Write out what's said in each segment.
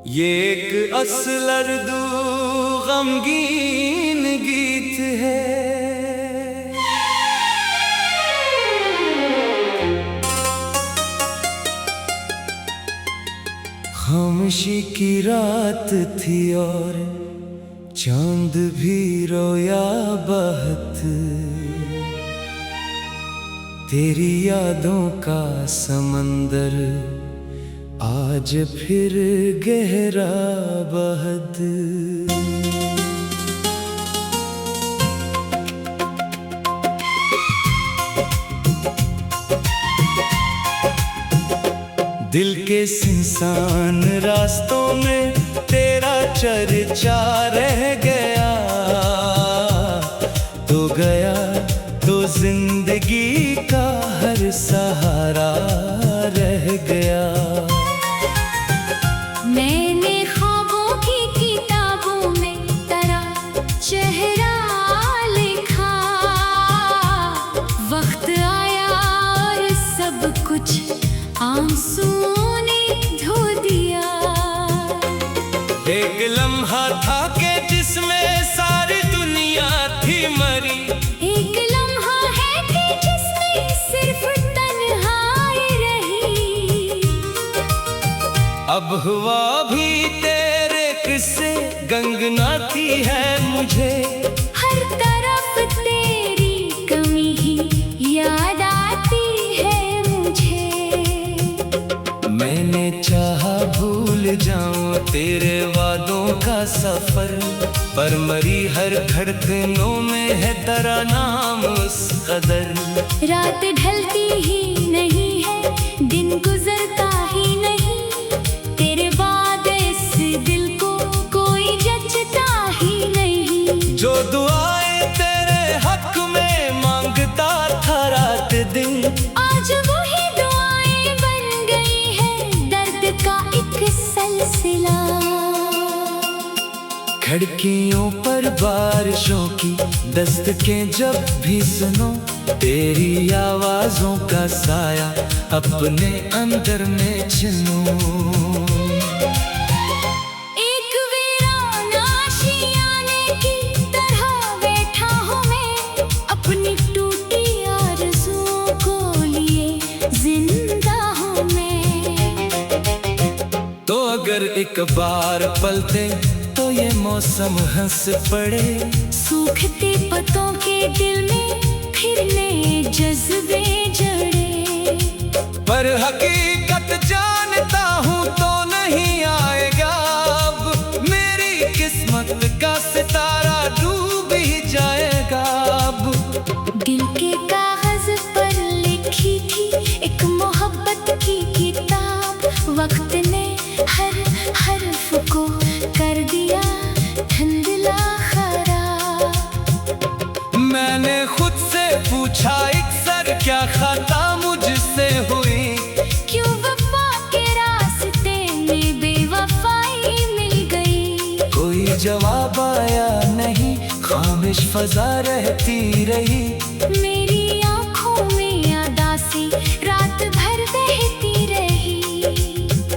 ये एक असलर्दू गमगीन गीत है। खामोशी की रात थी और चांद भी रोया बहुत। तेरी यादों का समंदर आज फिर गहरा बहद। दिल के सुनसान रास्तों में तेरा चर्चा रह गया तो जिंदगी का हर सहारा रह गया। मैंने ख्वाबों की किताबों में तेरा चेहरा लिखा। वक्त आया और सब कुछ आंसुओं ने धो दिया। एक लम्हा था कि जिसमें सारी दुनिया थी मरी। एक लम्हा है कि जिसमें सिर्फ तन्हाई रही। अब हुआ भी तेरे किस्से गंगनाती है मुझे। हर तरफ तेरी कमी ही याद आती है मुझे। मैंने चाहा भूल जाऊं तेरे वादों का सफर, पर मरी हर धड़कनों में है तेरा नाम उस कदर। रात ढलती ही नहीं है, दिन गुजरता ही नहीं। तेरे बाद इस दिल को कोई जचता ही नहीं। जो दुआएं तेरे हक में मांगता था रात दिन, आज वही दुआएं बन गई है दर्द का एक सिलसिला। खिड़कियों पर बारिशों की दस्तकें जब भी सुनो, तेरी आवाजों का साया अपने अंदर में छिनो। एक वीरान आशियाने की तरह बैठा हूँ मैं, अपनी टूटी आरज़ुओं को लिए जिंदा हूँ मैं। तो अगर एक बार पलटे तो ये मौसम हंस पड़े। सूखते पत्तों के दिल में फिर नए जज्बे जड़े। पर हकीकत जानता हूँ तो नहीं आएगा अब। मेरी किस्मत का सितारा डूब ही जाएगा अब। दिल के कागज पर लिखी थी एक मोहब्बत की किताब। वक्त ने हर हर्फ को कर दिया धुंधला खराब। मैंने खुद से पूछा अक्सर क्या खता मुझसे हुई। क्यों वफा के रास्ते में बेवफाई मिल गई। कोई जवाब आया नहीं, खामोश फजा रहती रही। मेरी आंखों में उदासी रात भर बहती रही।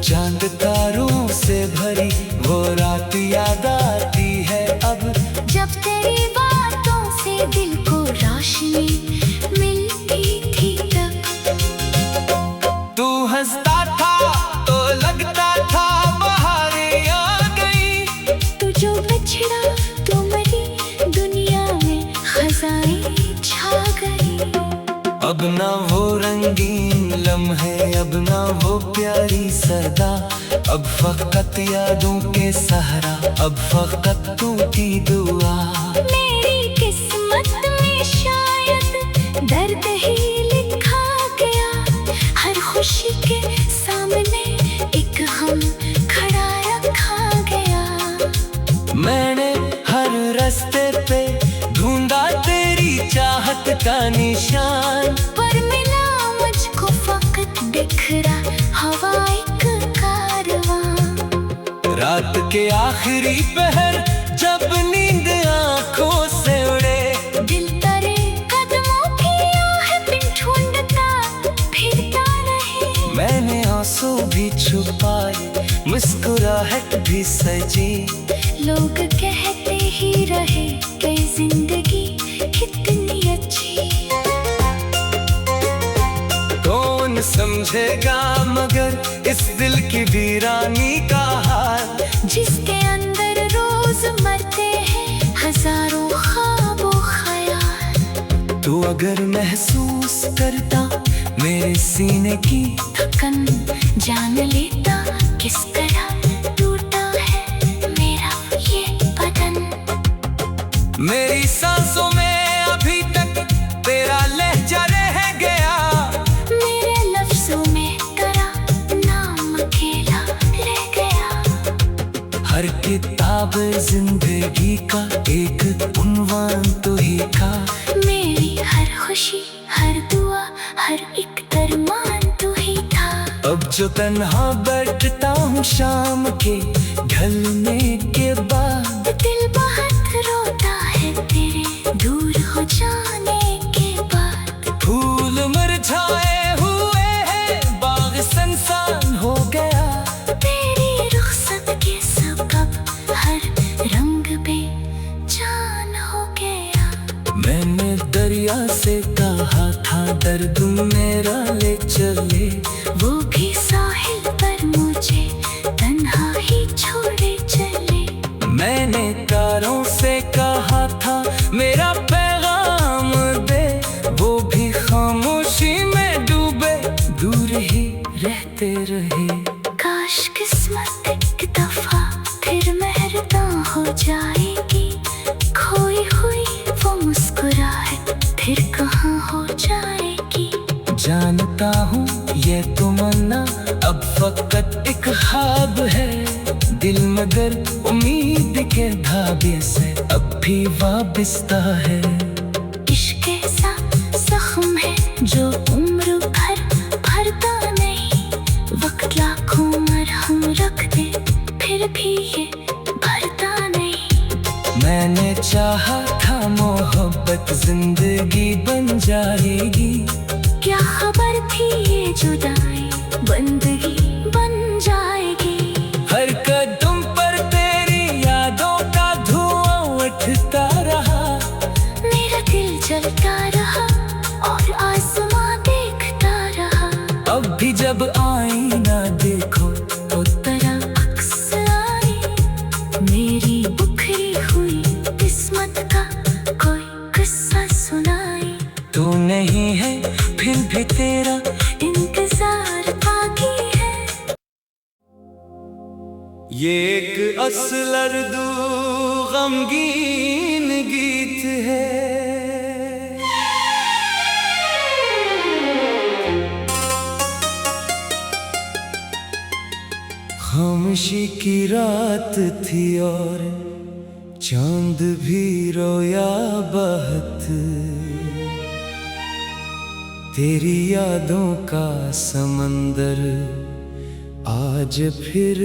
चांद तारों से भरी वो रात याद आती है अब। जब तेरी बातों से दिल को रोशनी मिलती थी तब। तू हंसता था तो लगता था बहारें आ गई। तू जो बिछड़ा तो मरी दुनिया में खजाएं छा गई। अब ना वो रंगीन लम्हे, अब ना वो प्यारी सदा। अब फकत यादों के सहारा, अब फकत टूटी दुआ। मेरी किस्मत में शायद दर्द ही लिखा गया। हर खुशी के सामने एक गम खड़ा रखा गया। मैंने हर रास्ते पे ढूंढा तेरी चाहत का निशान, पर मिला मुझको फकत बिखरा हवा एक कारवां। रात के आखिरी पहर जब नींद आंखों से उड़े। दिल तेरे कदमों की आह बिन ढूंढता फिरता रहे। मैंने आंसू भी छुप पाए, मुस्कुराहट भी सजी। लोग कहते ही रहे कि जिंदगी कितनी अच्छी। कौन समझेगा मगर इस दिल की वीरानी का हाल, जिसके अंदर रोज मरते हैं हजारों ख्वाब और ख्याल। तू अगर महसूस करता मेरे सीने की धड़कन, जान लेता किस तरह टूटा है मेरा ये बदन। मेरी सांसों में अभी तक तेरा लहजा रह गया, मेरे लफ्जों में तेरा नाम अकेला रह गया। हर किताब जिंदगी का एक उन्वान तो ही था। मेरी हर खुशी, हर दुआ, हर एक अरमान तू ही था। अब जो तन्हा बैठता हूँ शाम के ढलने के बाद, दिल बहुत रोता है तेरे दूर हो जाने के बाद। फूल मुरझाए हुए हैं, बाग सनसान हो गया। तेरी रुखसत के सबब हर रंग बेजान हो गया। मैंने दरिया से कहा था दर्द मेरा ले चले, वो भी साहिल पर मुझे तन्हा ही छोड़े चले। मैंने तारों से कहा था मेरा पैगाम दे, वो भी खामोशी में डूबे दूर ही रहते रहे। काश किस्मत एक दफा फिर मेहरबां हो जाएगी, खोई हुई वो मुस्कुराहट फिर कहाँ हो जाएगी। जानता हूँ ये तमन्ना अब फकत एक ख्वाब है, दिल मगर उम्मीद के धागे से अब भी वाबस्ता है। इश्क ऐसा जख्म है जो उम्र भर भरता नहीं, वक्त लाखों मरहम रख दे फिर भी ये भरता नहीं। मैंने चाहा था मोहब्बत जिंदगी बन जाएगी, क्या खबर थी ये जुदाई बंदगी बन जाएगी। हर कदम पर तेरी यादों का धुआं उठता रहा। मेरा दिल जलता रहा और आसमां देखता रहा। अब भी जब आईना देखो तो तेरा अक्स आए, मेरी बुखरी हुई किस्मत का कोई किस्सा सुनाए। तू नहीं है फिर भी तेरा इंतजार बाकी है। ये एक असलर्दू गमगीन गीत है। खामोशी की रात थी और चांद भी रोया बहुत, तेरी यादों का समंदर आज फिर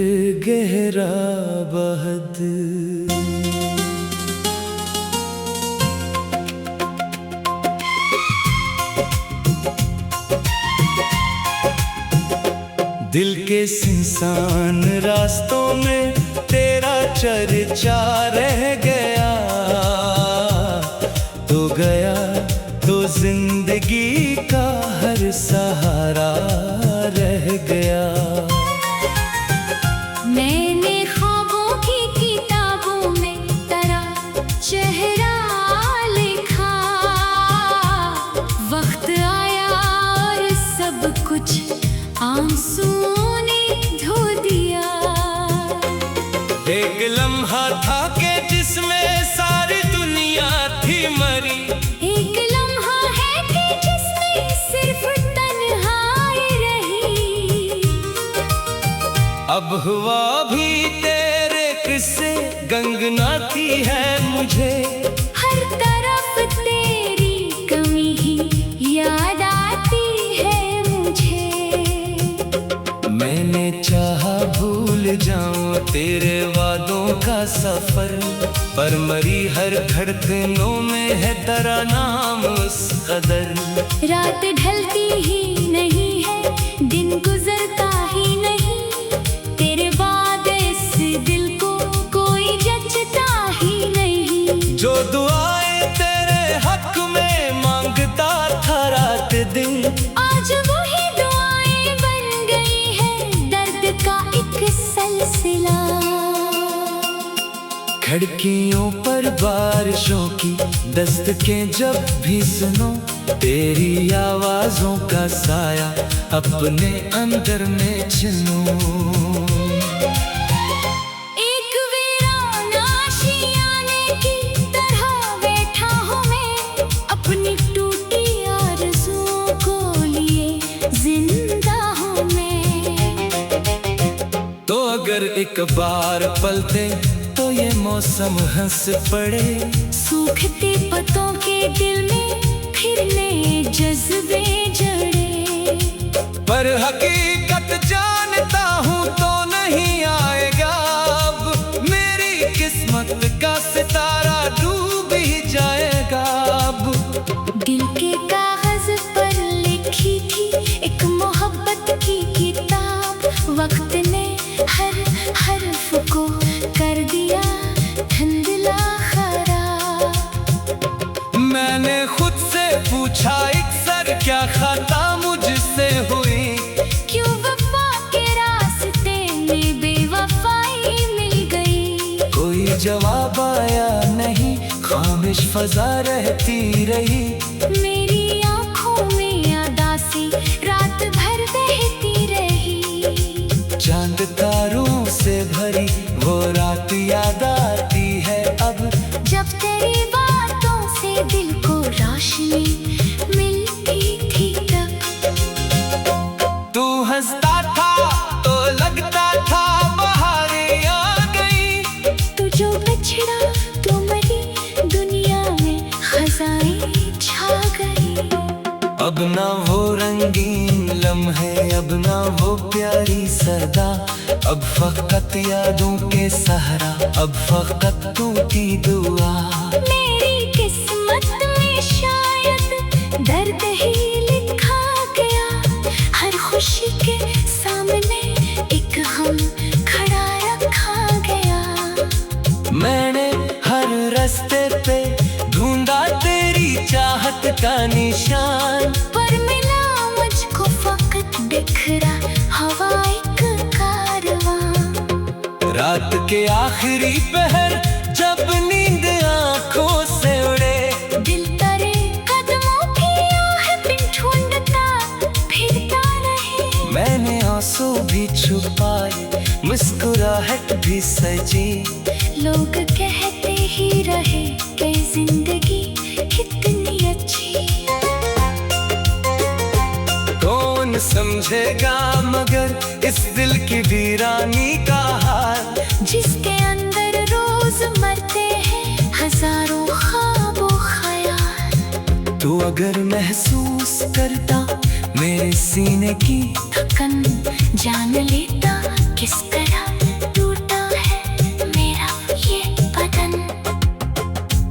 गहरा बहद। दिल के सुनसान रास्तों में तेरा चर्चा रह गया, तो गया तो जिंदगी का हर सहारा रह गया। मैंने ख्वाबों की किताबों में तेरा चेहरा लिखा, वक्त आया और सब कुछ आंसुओं ने धो दिया। एक लम्हा था कि जिसमें सारी दुनिया थी मरी, एक लम्हा है कि जिसमें सिर्फ तन्हाई रही। अब हुआ भी तेरे किस्से गंगनाती है मुझे, हर तरफ तेरी कमी ही याद आती है मुझे। मैंने चाहा भूल जाऊं तेरे वादों का सफर, पर मरी हर धड़कनों में है तेरा नाम उस कदर। रात ढलती ही नहीं है, दिन गुजरता ही नहीं, खिड़कियों पर बारिशों की दस्तकें जब भी सुनो, तेरी आवाजों का साया अपने अंदर में छिनो। एक वीरान आशियाने की तरह बैठा हूँ मैं, अपनी टूटी आरज़ुओं को लिए जिंदा हूँ मैं। तो अगर एक बार पलटे तो ये मौसम हंस पड़े, सूखते पत्तों के दिल में फिर नए जज्बे जड़े। पर हकीकत जानता हूँ तो नहीं आएगा अब, मेरी किस्मत का सितारा डूब ही जाएगा अब। दिल के कागज पर लिखी थी एक मोहब्बत की किताब, वक्त ने हर हर्फ को कर दिया धुंधला खराब। मैंने खुद से पूछा अक्सर क्या खता मुझसे हुई, क्यों वफा के रास्ते में बेवफाई मिल गई। कोई जवाब आया नहीं, खामोश फजा रहती रही। मेरी आंखों में उदासी रात भर बहती रही। चांद तारों से भरी वो रात याद आती है अब, जब तेरी बातों से दिल को रोशनी मिलती थी तब। तू हंसता था तो लगता था बहारें आ गई, तू जो बिछड़ा तो मरी दुनिया में खजाएं छा गई। अब ना वो रंगीन लम्हे, अब ना वो प्यारी सदा, अब फकत यादों के सहारा, अब फकत टूटी दुआ। मेरी किस्मत में शायद दर्द ही लिखा गया, हर खुशी के सामने एक हम खड़ा रखा गया। मैंने हर रास्ते पे ढूंढा तेरी चाहत का निशान, पर मिला मुझको फकत बिखरा हवा एक कारवां। रात के आखिरी पहर जब नींद आंखों से उड़े, दिल तेरे कदमों की आहट ढूंढता फिरता रहे। मैंने आंसू भी छुपाए, मुस्कुराहट भी सजी। लोग कहते ही रहे कि जिंदगी कितनी अच्छी। कौन समझेगा मगर इस दिल की वीरानी का हाल, जिसके अंदर रोज मरते हैं हजारों ख्वाब व ख्याल। तू अगर महसूस करता मेरे सीने की धड़कन, जान लेता किस तरह टूटा है मेरा ये बदन।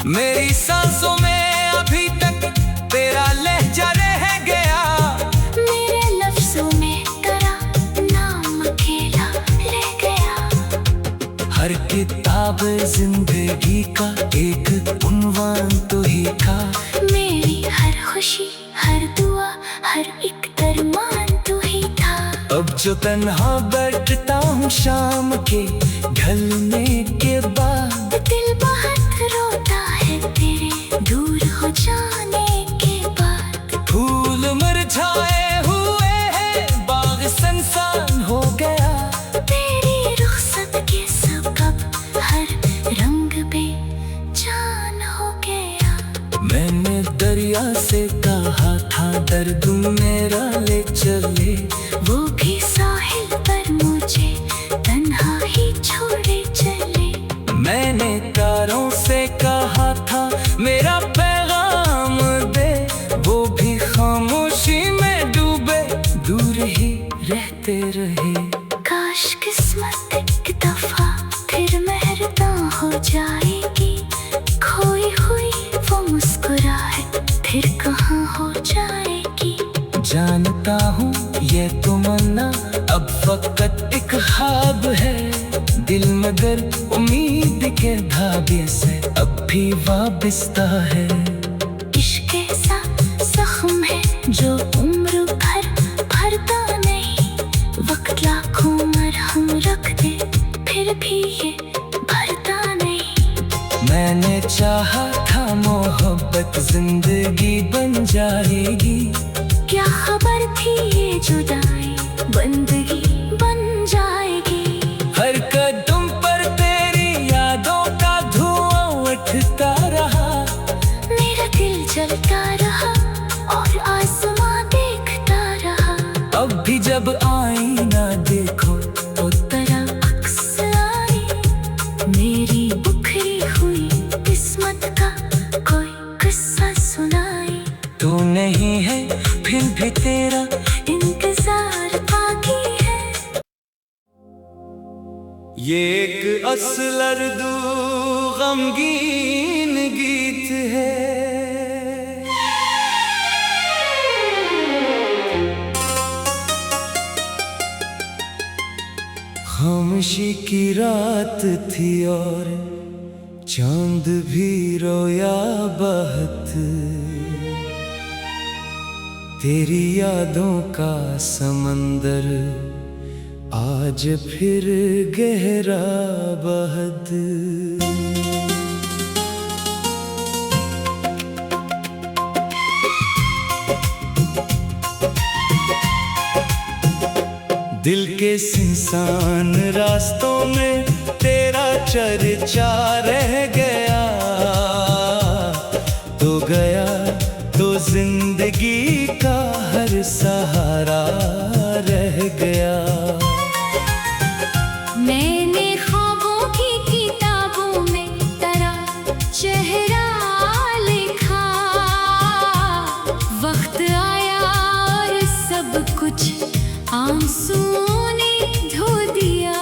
मेरी सांसों में अभी तक तेरा लहजा रह गया, मेरे लफ्जों में तेरा नाम अकेला रह गया। हर किताब जिंदगी का एक उन्वान तो ही था, मेरी हर खुशी हर दुआ हर एक अरमान तू ही था। अब जो तन्हा बैठता हूँ शाम के ढलने के बाद, दिल बहुत रोता है तेरे दूर हो जाने के बाद। फूल मुरझाए हुए हैं, बाग सनसान हो गया। तेरी रुखसत के सबब हर रंग बेजान हो गया। मैंने दरिया से कहा था दर्द मेरा ले चले, वो भी साहिल पर मुझे तन्हा ही छोड़े चले। मैंने तारों से कहा था मेरा पैगाम दे, वो भी खामोशी में डूबे दूर ही रहते रहे। काश किस्मत एक दफा फिर मेहरबां हो जाएगी, खोई हुई वो मुस्कुराहट फिर कहाँ हो जाएगी। जानता हूँ ये तमन्ना अब फकत एक ख्वाब है, दिल मगर उम्मीद के धागे से अब भी वाबस्ता है। इश्क ऐसा जख्म है जो उम्र भर भरता नहीं, वक्त लाखों मरहम रख दे फिर भी ये भरता नहीं। चाहा था मोहब्बत जिंदगी बन जाएगी, क्या खबर थी ये जुदाई बंदगी बन जाएगी। हर कदम पर तेरी यादों का धुआं उठता रहा, मेरा दिल जलता रहा और आसमां देखता रहा। अब भी जब आईना देखो तो तरह अक्स आई मेरी बुखरी हुई किस्मत का कोई किस्सा सुनाई। तू नहीं है फिर भी तेरा इंतजार बाकी है। ये एक असलर्दू गमगीन गीत है। खामोशी की रात थी और चांद भी रोया बहुत, तेरी यादों का समंदर आज फिर गहरा बहद। दिल के सुनसान रास्तों में तेरा चर्चा रह गया, तो गया तो जिंदगी का हर सहारा रह गया। मैंने ख्वाबों की किताबों में तेरा चेहरा लिखा, वक्त आया और सब कुछ आंसुओं ने धो दिया।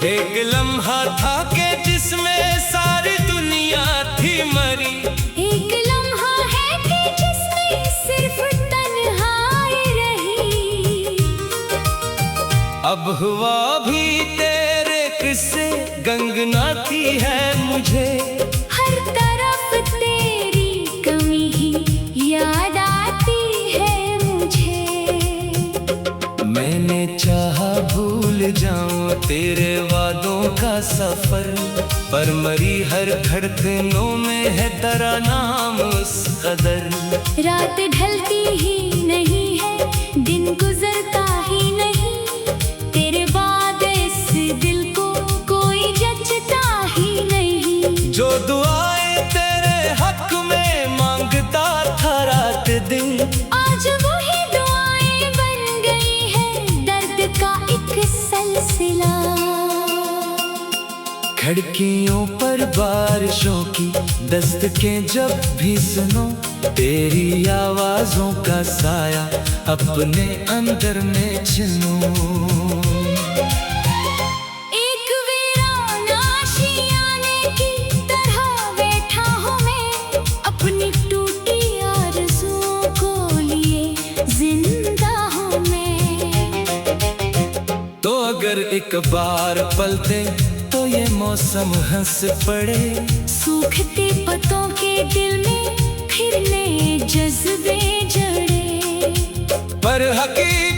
एक लम्हा था कि जिसमें सारी दुनिया थी मरी, एक लम्हा है कि जिसमें सिर्फ तन्हाई रही। अब हुआ भी तेरे किस्से गंगनाती है मुझे, हर तरफ तेरी कमी ही याद आती है मुझे। मैंने चाहा भूल जाऊं तेरे वादों का सफर, पर मरी हर धड़कनों में है तेरा नाम उस कदर। रात ढलती ही नहीं है, दिन गुजरता ही नहीं, तेरे बाद इस दिल को कोई जचता ही नहीं। जो दुआएं तेरे हक में मांगता था रात दिन, आज वही दुआएं बन गई है दर्द का एक सिलसिला। खिड़कियों पर बारिशों की दस्तकें जब भी सुनो, तेरी आवाजों का साया अपने अंदर में छिनो। एक वीरान आशियाने की तरह बैठा हूँ मैं, अपनी टूटी आरज़ुओं को लिए जिंदा हूँ मैं। तो अगर एक बार पलटे तो ये मौसम हंस पड़े, सूखते पत्तों के दिल में फिर नए जज्बे जड़े। पर हकीकत